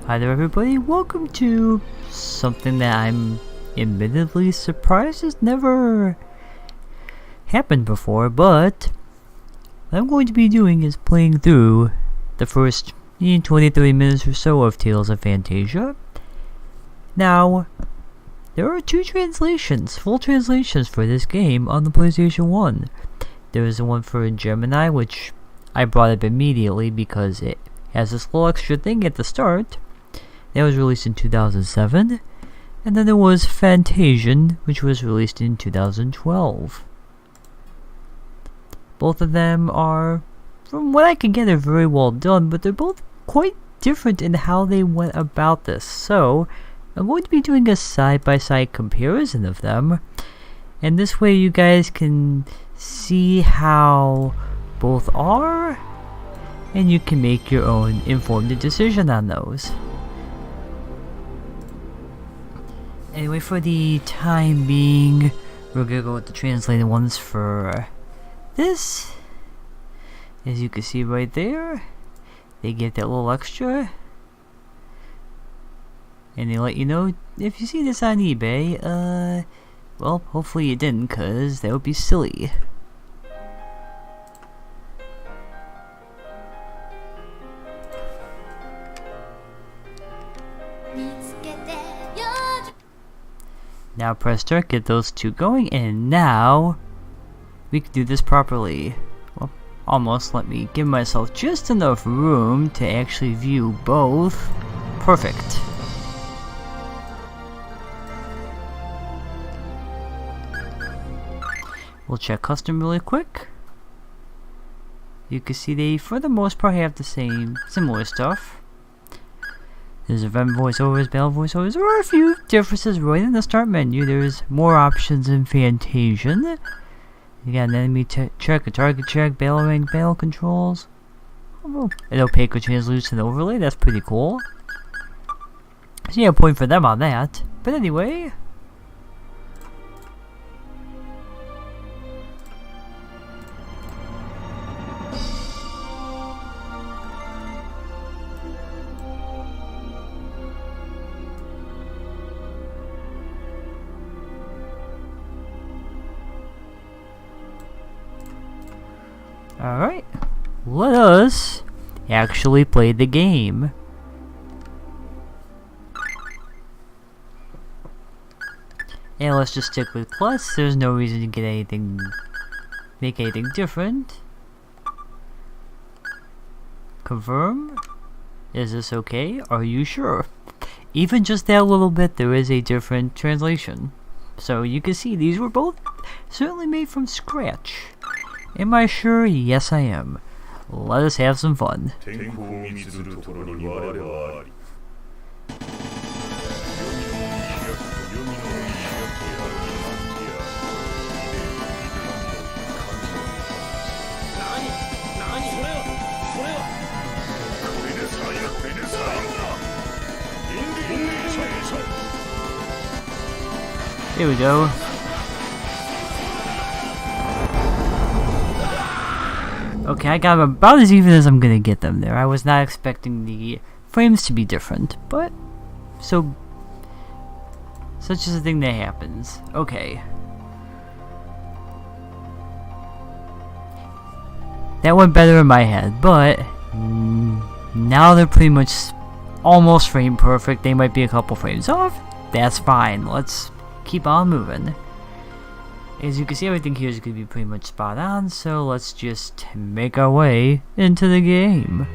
Hi there everybody, welcome to something that I'm admittedly surprised has never happened before, but what I'm going to be doing is playing through the first 20-30 minutes or so of Tales of Phantasia. Now, there are two translations, full translations for this game on the PlayStation 1. There is the one for Gemini, which I brought up immediately because it has this little extra thing at the start. That was released in 2007, and then there was Phantasian, which was released in 2012. Both of them are, from what I can gather, very well done, but they're both quite different in how they went about this. So, I'm going to be doing a side-by-side comparison of them, and this way you guys can see how both are, and you can make your own informed decision on those. Anyway, for the time being, we're gonna go with the translated ones for this. As you can see right there, they get that little extra. And they let you know if you see this on eBay, well, hopefully you didn't, cause that would be silly. Now press start, get those two going, and now we can do this properly. Well, almost. Let me give myself just enough room to actually view both. Perfect. We'll check custom really quick. You can see they, for the most part, have the same, similar stuff. There's event voiceovers, battle voiceovers. There are a few differences right in the start menu. There's more options in Phantasian. You got an enemy check, a target check, battle rank, battle controls. Oh, an opaque or translucent overlay. That's pretty cool. So yeah, a point for them on that. But anyway. Alright, let us actually play the game. And let's just stick with plus. There's no reason to get anything, make anything different. Confirm. Is this okay? Are you sure? Even just that little bit, there is a different translation. So you can see these were both certainly made from scratch. Am I sure? Yes, I am. Let us have some fun. Here we go. Okay, I got them about as even as I'm gonna get them there. I was not expecting the frames to be different, but so such is a thing that happens. Okay. That went better in my head, but now they're pretty much almost frame perfect. They might be a couple frames off. That's fine. Let's keep on moving. As you can see, everything here is going to be pretty much spot on, so let's just make our way into the game.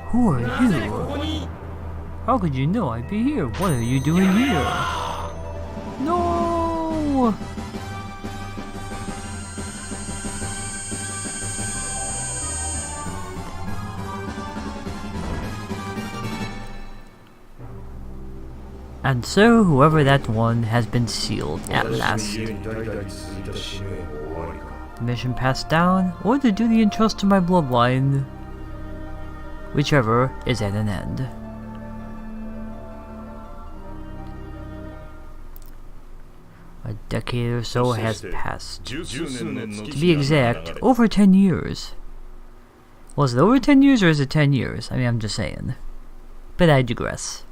Who are you? How could you know I'd be here? What are you doing here? No! And so, whoever that one has been sealed at last. Mission passed down, or the duty entrusted to my bloodline. whichever is at an end. A decade or so has passed. To be exact, over 10 years. Was it over 10 years or is it 10 years? I mean, I'm just saying. But I digress.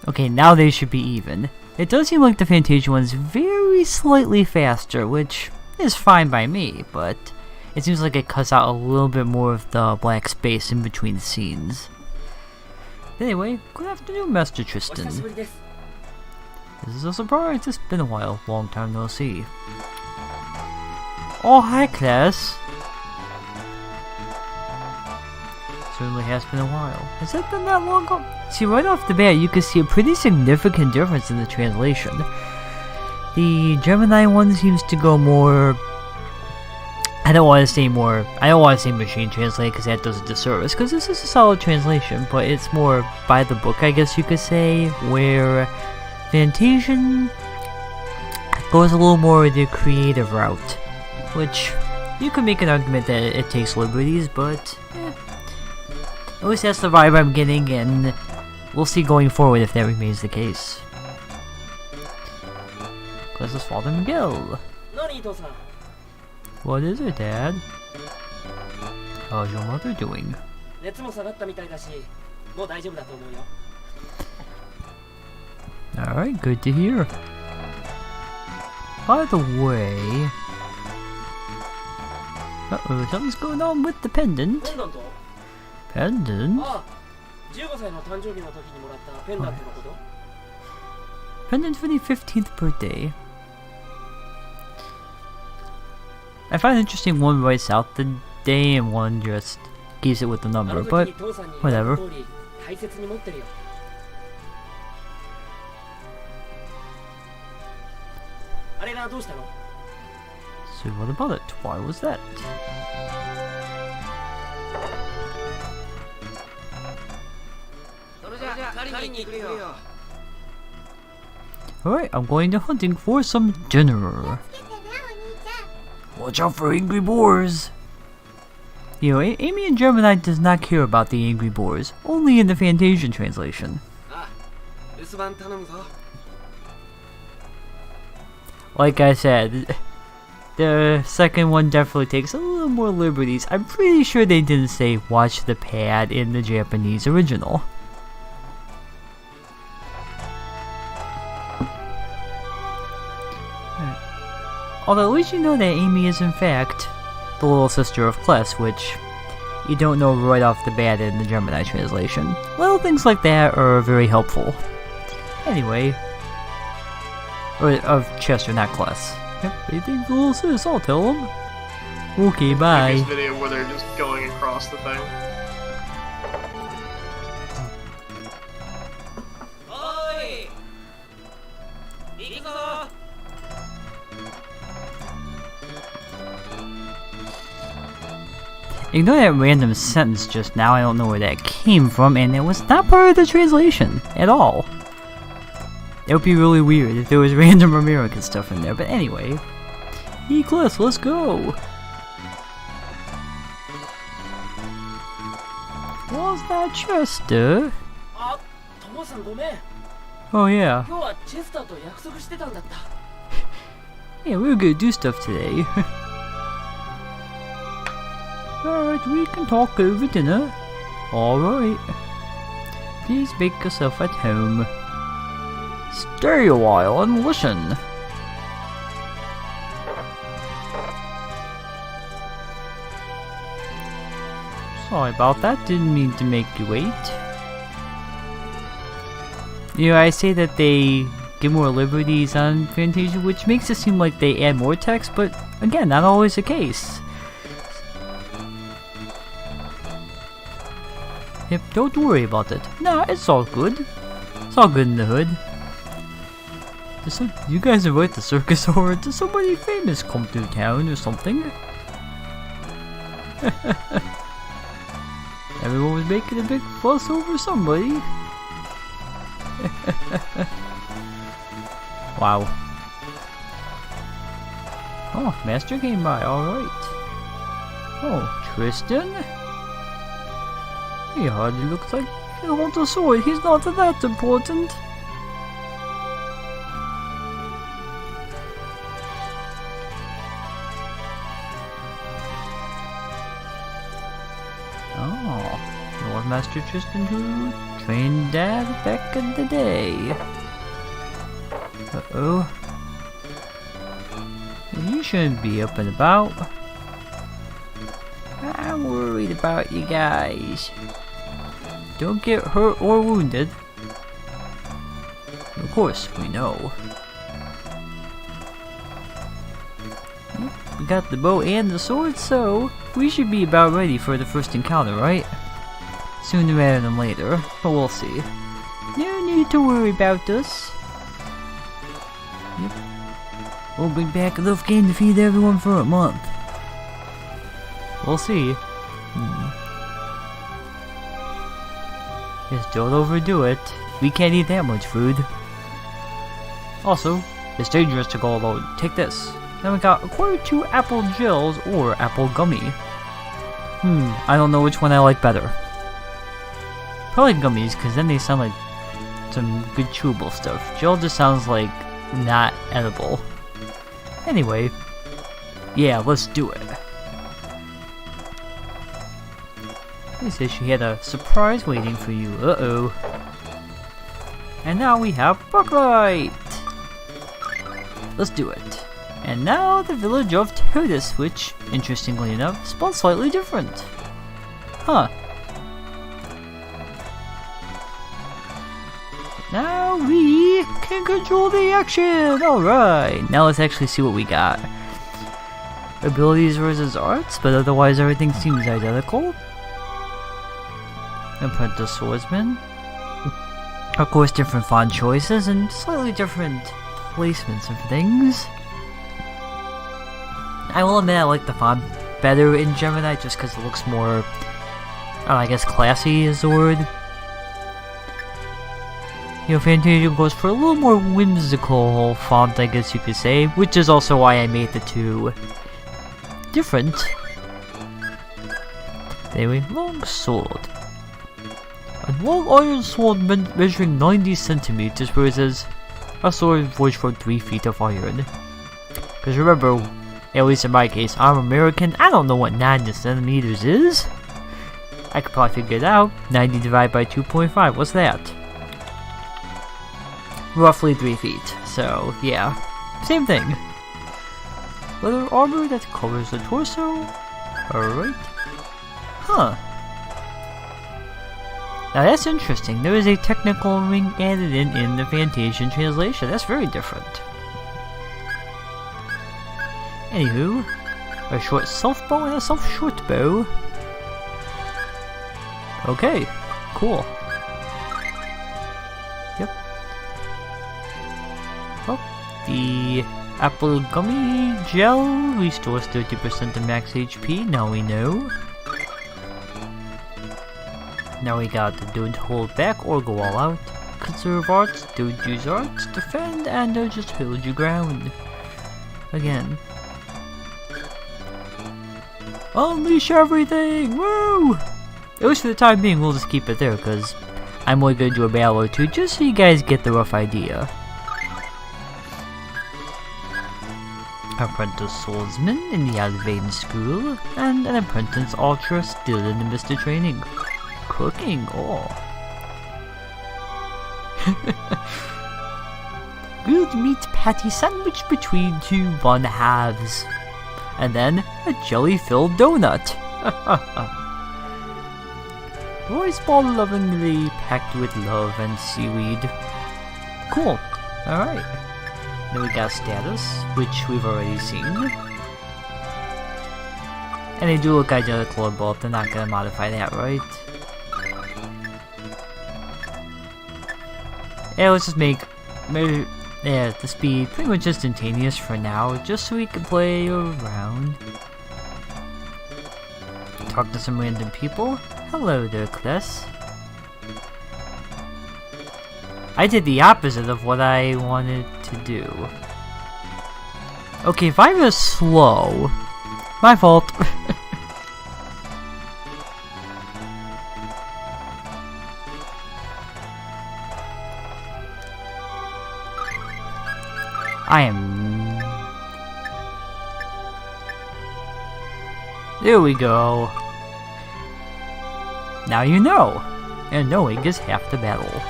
Okay, now they should be even. It does seem like the Phantasia one's very slightly faster, which is fine by me, but it seems like it cuts out a little bit more of the black space in between the scenes. Anyway, good afternoon, Master Tristan. This is a surprise. It's been a while. Long time no see. Oh, hi, class. Certainly has been a while. Has it been that long ago? See, right off the bat, you can see a pretty significant difference in the translation. The Gemini one seems to go more... I don't want to say machine translate because that does a disservice, because this is a solid translation, but it's more by the book, I guess you could say, where Phantasian goes a little more the creative route, which you could make an argument that it takes liberties, but at least that's the vibe I'm getting, and we'll see going forward if that remains the case. Class's Father Miguel. What is it, Dad? How's your mother doing? Alright, good to hear. By the way... Uh-oh, something's going on with the pendant. Pendant? Pendant for the 15th birthday. I find it interesting one writes out the day and one just gives it with the number, but whatever. So what about it? Why was that? Alright, I'm going to hunting for some dinner. Watch out for angry boars! You know, Amy and Gemini does not care about the angry boars, only in the Phantasian translation. Like I said, the second one definitely takes a little more liberties. I'm pretty sure they didn't say watch the pad in the Japanese original. Although at least you know that Amy is in fact the little sister of Kless, which you don't know right off the bat in the Gemini translation. Little things like that are very helpful. Anyway, or of Chester, not Kless. Yep, they think the little sis, I'll tell them. Okay, bye. This video where they're just going across the thing. Ignore that random sentence just now, I don't know where that came from, and it was not part of the translation at all. It would be really weird if there was random American stuff in there, but anyway. E-Class, let's go! Was that Chester? Oh yeah. Yeah, we were gonna do stuff today. Alright, we can talk over dinner. Alright. Please make yourself at home. Stay a while and listen. Sorry about that, didn't mean to make you wait. You know, I say that they give more liberties on Phantasia, which makes it seem like they add more text, but again, not always the case. Yep, don't worry about it. Nah, it's all good. It's all good in the hood. You guys invite the circus over? Does somebody famous come through town or something? Everyone was making a big fuss over somebody. Wow. Oh, Master came by, alright. Oh, Tristan? He hardly looks like he holds a sword. He's not that important. Oh, Lord Master Tristan who trained Dad back in the day. Uh-oh. You shouldn't be up and about. I'm worried about you guys. Don't get hurt or wounded. Of course, we know. We got the bow and the sword, so we should be about ready for the first encounter, right? Sooner rather than later, but we'll see. No need to worry about us. Yep. We'll bring back enough game to feed everyone for a month. We'll see. Just don't overdo it. We can't eat that much food. Also, it's dangerous to go alone. Take this. Then we got acquire 2 apple gels or apple gummy. I don't know which one I like better. Probably gummies, because then they sound like some good chewable stuff. Gel just sounds like not edible. Anyway, yeah, let's do it. They said she had a surprise waiting for you. Uh-oh. And now we have Bucklight! Let's do it. And now the village of Totus, which, interestingly enough, spelled slightly different. Huh. Now we can control the action! Alright, now let's actually see what we got. Abilities versus arts, but otherwise everything seems identical. Apprentice Swordsman. Of course, different font choices and slightly different placements of things. I will admit I like the font better in Gemini just because it looks more, I guess classy is the word. You know, Phantasia goes for a little more whimsical font, I guess you could say, which is also why I made the two different. Anyway, long sword. A long iron sword measuring 90 centimeters versus a sword forged from 3 feet of iron. Because remember, at least in my case, I'm American, I don't know what 90 centimeters is. I could probably figure it out. 90 divided by 2.5, what's that? Roughly 3 feet, so yeah, same thing. Leather armor that covers the torso. Alright. Huh. Now that's interesting. There is a technical ring added in the Phantasian translation. That's very different. Anywho, a short self bow and a self short bow. Okay, cool. Yep. Oh, the apple gummy gel restores 30% of max HP. Now we know. Now we got the don't hold back or go all out, conserve arts, don't use arts, defend, and just hold your ground. Again. Unleash everything! Woo! At least for the time being, we'll just keep it there, because I'm only going to do a battle or two, just so you guys get the rough idea. Apprentice Swordsman in the Advanced School, and an Apprentice Ultra still in the Mr. Training. Cooking, oh. Grilled meat patty sandwich between 2 bun halves. And then a jelly-filled donut. Rice ball lovingly packed with love and seaweed. Cool. Alright. Then we got status, which we've already seen. And they do look identical in both, they're not gonna modify that, right? Yeah, let's just make the speed pretty much instantaneous for now, just so we can play around. Talk to some random people. Hello there, class. I did the opposite of what I wanted to do. Okay, if I was slow, my fault. I am... There we go. Now you know. And knowing is half the battle.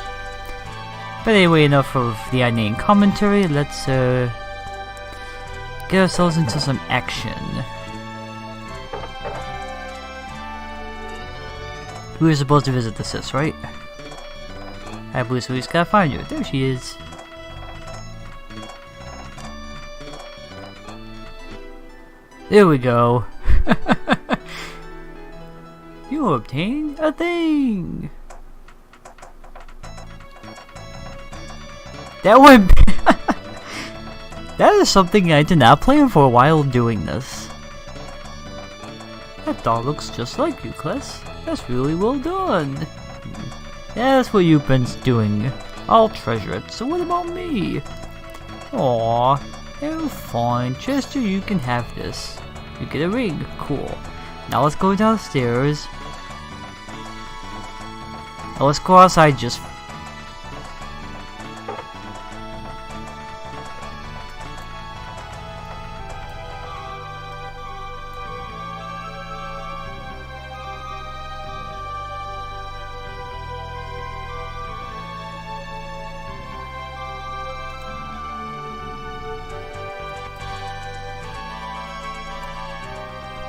But anyway, enough of the inane commentary. Let's get ourselves into some action. We were supposed to visit the sis, right? I believe so. We just gotta find her. There she is. There we go. You obtain a thing. That one. That is something I did not plan for a while doing this. That doll looks just like you, Kless. That's really well done. Yeah, that's what you've been doing. I'll treasure it. So what about me? Aww. Oh, fine. Chester, you can have this. You get a ring. Cool. Now let's go downstairs. Now let's go outside just...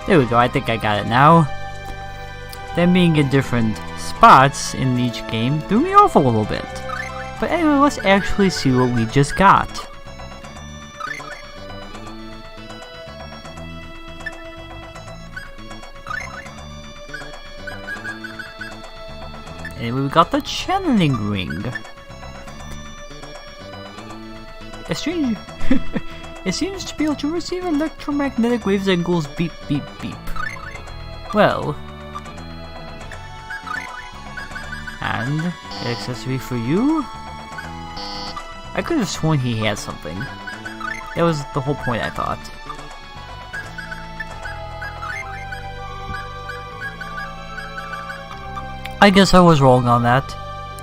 There we go, I think I got it now. Them being in different spots in each game threw me off a little bit. But anyway, let's actually see what we just got. Anyway, we got the channeling ring. A strange... It seems to be able to receive electromagnetic waves that goes beep beep beep. Well... And an accessory for you? I could have sworn he had something. That was the whole point, I thought. I guess I was wrong on that.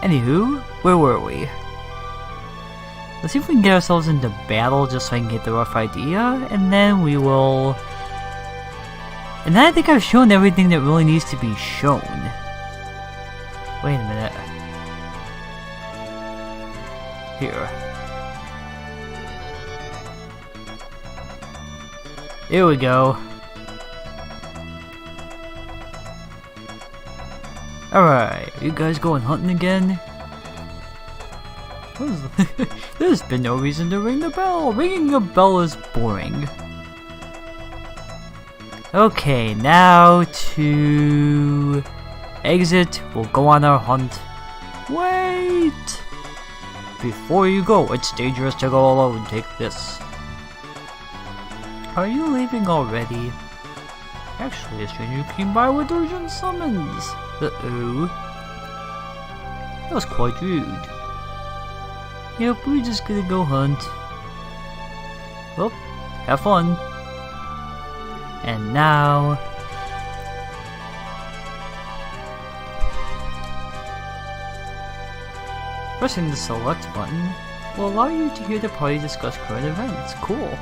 Anywho, where were we? Let's see if we can get ourselves into battle just so I can get the rough idea, and then we will... And then I think I've shown everything that really needs to be shown. Wait a minute. Here. Here we go. Alright, you guys going hunting again? There's been no reason to ring the bell. Ringing a bell is boring. Okay, now to exit. We'll go on our hunt. Wait! Before you go, it's dangerous to go alone. Take this. Are you leaving already? Actually, a stranger came by with urgent summons. Uh-oh. That was quite rude. Yep, we're just gonna go hunt. Well, have fun. And now... Pressing the select button will allow you to hear the party discuss current events. Cool.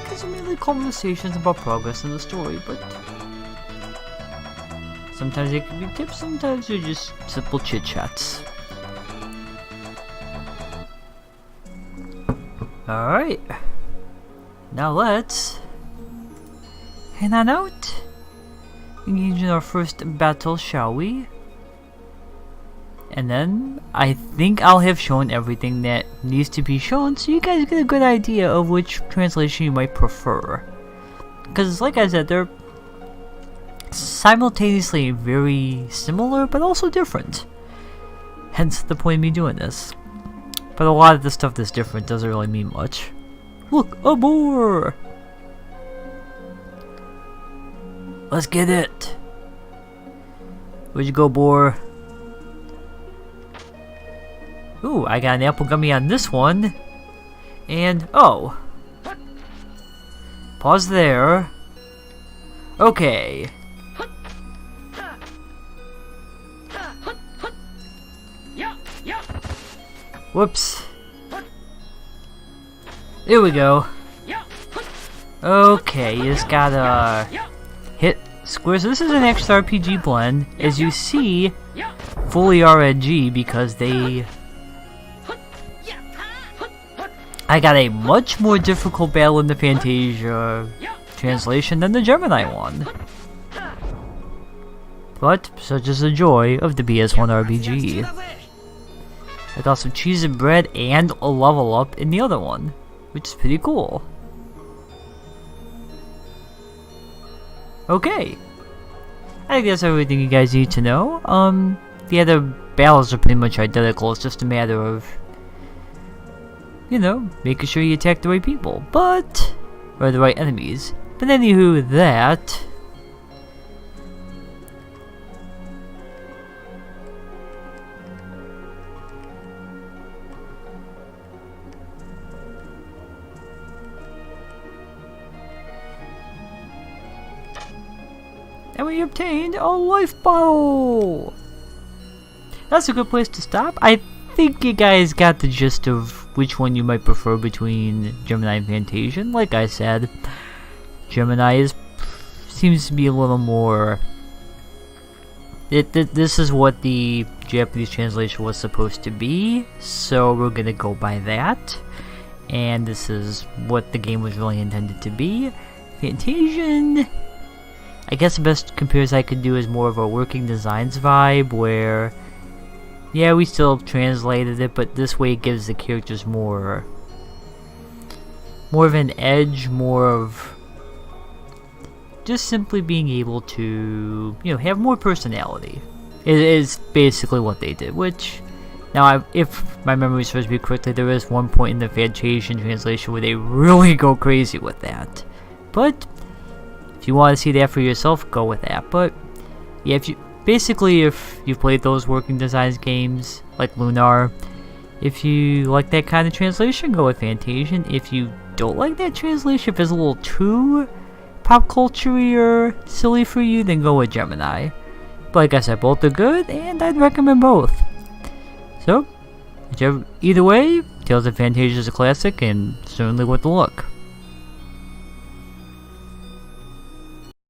These are mainly conversations about progress in the story, but... Sometimes they can be tips, sometimes they're just simple chit-chats. Alright, now let's head on out, engage in our first battle, shall we? And then I think I'll have shown everything that needs to be shown, so you guys get a good idea of which translation you might prefer. Because like I said, they're simultaneously very similar but also different. Hence the point of me doing this. But a lot of the stuff that's different doesn't really mean much. Look, a boar! Let's get it! Where'd you go, boar? Ooh, I got an apple gummy on this one. And, oh. Pause there. Okay. Whoops. There we go. Okay, you just gotta hit squares. So this is an extra RPG blend. As you see, fully RNG because I got a much more difficult battle in the Phantasia translation than the Gemini one. But such is the joy of the PS1 RPG. I got some cheese and bread and a level up in the other one, which is pretty cool. Okay. I think that's everything you guys need to know. The other battles are pretty much identical. It's just a matter of, you know, making sure you attack the right people, or the right enemies. But anywho, that. And we obtained a life bottle! That's a good place to stop. I think you guys got the gist of which one you might prefer between Gemini and Phantasian. Like I said, Gemini seems to be a little more... This is what the Japanese translation was supposed to be, so we're gonna go by that. And this is what the game was really intended to be. Phantasian... I guess the best comparison I could do is more of a working designs vibe, where, yeah, we still translated it, but this way it gives the characters more of an edge, more of just simply being able to, you know, have more personality. It is basically what they did, which, now, if my memory serves me correctly, there is one point in the Phantasian translation where they really go crazy with that. But if you want to see that for yourself, go with that. But yeah, if you've played those working designs games like Lunar, if you like that kind of translation, go with Phantasian. If you don't like that translation, if it's a little too pop culture-y or silly for you, then go with Gemini. But like I said, both are good, and I'd recommend both. So, either way, Tales of Phantasia is a classic, and certainly worth a look.